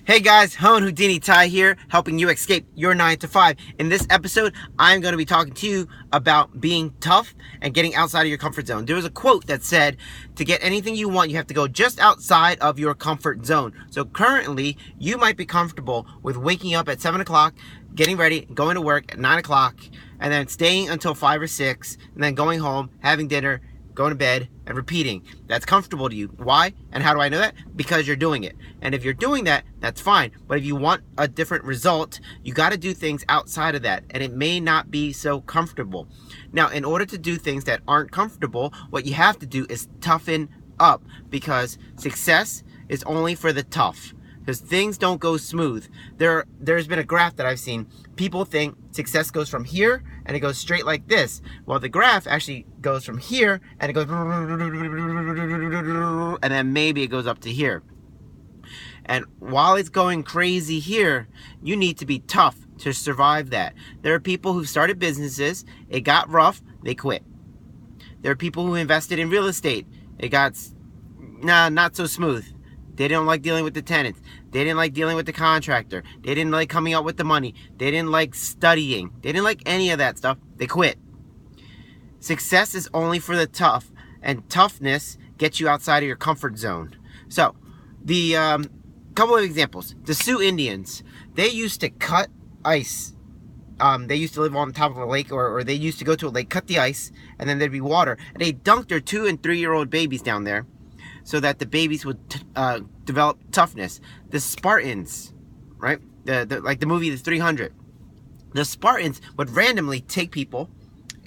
Hey guys, Hone Houdini Ty here, helping you escape your 9 to 5. In this episode, I'm going to be talking to you about being tough and getting outside of your comfort zone. There was a quote that said, to get anything you want, you have to go just outside of your comfort zone. So currently, you might be comfortable with waking up at 7 o'clock, getting ready, going to work at 9 o'clock, and then staying until 5 or 6, and then going home, having dinner, going to bed, and repeating. That's comfortable to you. Why? And how do I know that? Because you're doing it. And if you're doing that, that's fine. But if you want a different result, you got to do things outside of that. And it may not be so comfortable. Now, in order to do things that aren't comfortable, what you have to do is toughen up. Because success is only for the tough. Because things don't go smooth. There's been a graph that I've seen. People think success goes from here and it goes straight like this. Well, the graph actually goes from here and it goes and then maybe it goes up to here. And while it's going crazy here, you need to be tough to survive that. There are people who started businesses, it got rough, they quit. There are people who invested in real estate, it got not so smooth. They didn't like dealing with the tenants. They didn't like dealing with the contractor. They didn't like coming out with the money. They didn't like studying. They didn't like any of that stuff. They quit. Success is only for the tough, and toughness gets you outside of your comfort zone. So, the couple of examples. The Sioux Indians, they used to cut ice. They used to live on top of a lake, or they used to go to a lake, cut the ice, and then there'd be water. And they dunked their 2- and 3-year-old babies down there, so that the babies would develop toughness. The Spartans, right? Like the movie The 300. The Spartans would randomly take people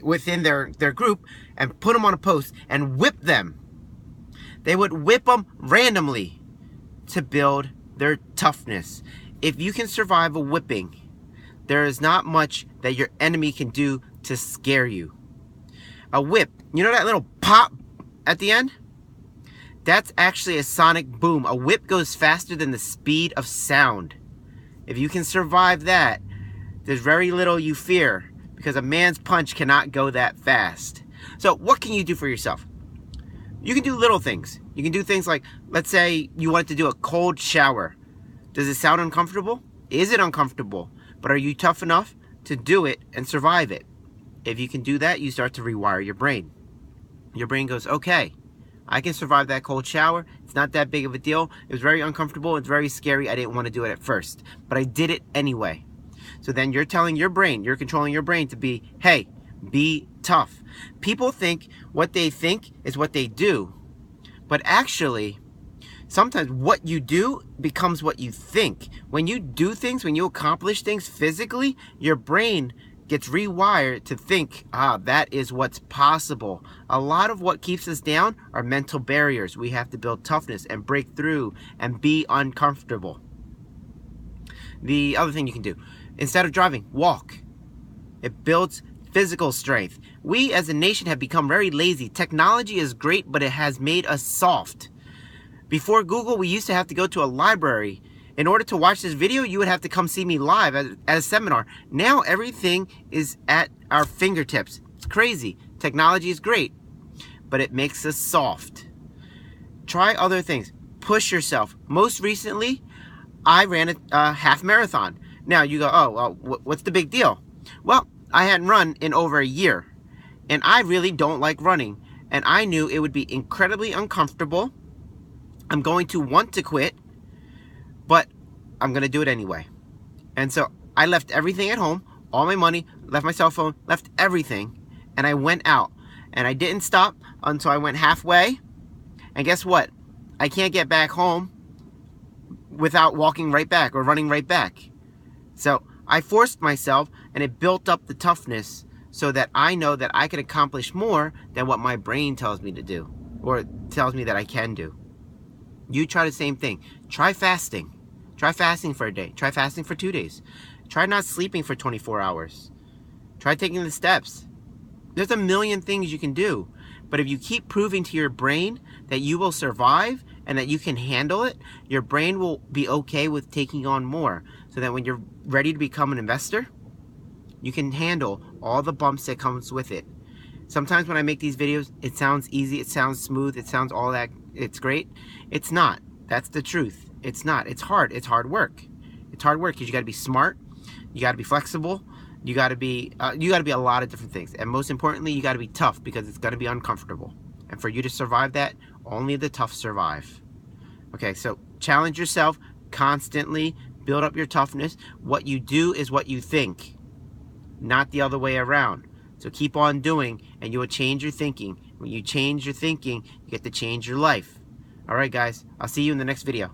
within their group and put them on a post and whip them. They would whip them randomly to build their toughness. If you can survive a whipping, there is not much that your enemy can do to scare you. A whip, you know that little pop at the end? That's actually a sonic boom. A whip goes faster than the speed of sound. If you can survive that, there's very little you fear, because a man's punch cannot go that fast. So what can you do for yourself? You can do little things. You can do things like, let's say you want to do a cold shower. Does it sound uncomfortable? Is it uncomfortable? But are you tough enough to do it and survive it? If you can do that, you start to rewire your brain. Your brain goes, okay, I can survive that cold shower. It's not that big of a deal. It was very uncomfortable. It's very scary. I didn't want to do it at first, but I did it anyway. So then you're telling your brain, you're controlling your brain to be, hey, be tough. People think what they think is what they do, but actually, sometimes what you do becomes what you think. When you do things, when you accomplish things physically, your brain gets rewired to think, that is what's possible. A lot of what keeps us down are mental barriers. We have to build toughness and break through and be uncomfortable. The other thing you can do, instead of driving, walk. It builds physical strength. We as a nation have become very lazy. Technology is great, but it has made us soft. Before Google, we used to have to go to a library. In order to watch this video, you would have to come see me live at a seminar. Now everything is at our fingertips. It's crazy. Technology is great, but it makes us soft. Try other things. Push yourself. Most recently, I ran a half marathon. Now you go, oh, well, what's the big deal? Well, I hadn't run in over a year, and I really don't like running, and I knew it would be incredibly uncomfortable. I'm going to want to quit, but I'm going to do it anyway. And so I left everything at home, all my money, left my cell phone, left everything, and I went out. And I didn't stop until I went halfway. And guess what? I can't get back home without walking right back or running right back. So I forced myself, and it built up the toughness so that I know that I can accomplish more than what my brain tells me to do, or tells me that I can do. You try the same thing. Try fasting. Try fasting for a day. Try fasting for 2 days. Try not sleeping for 24 hours. Try taking the steps. There's a million things you can do. But if you keep proving to your brain that you will survive and that you can handle it, your brain will be okay with taking on more. So that when you're ready to become an investor, you can handle all the bumps that comes with it. Sometimes when I make these videos, it sounds easy, it sounds smooth, it sounds all that, it's great. It's not. That's the truth. It's not. It's hard. It's hard work. It's hard work because you got to be smart. You got to be flexible. You got to be a lot of different things. And most importantly, you got to be tough because it's going to be uncomfortable. And for you to survive that, only the tough survive. Okay, so challenge yourself constantly. Build up your toughness. What you do is what you think, not the other way around. So keep on doing, and you will change your thinking. When you change your thinking, you get to change your life. All right, guys. I'll see you in the next video.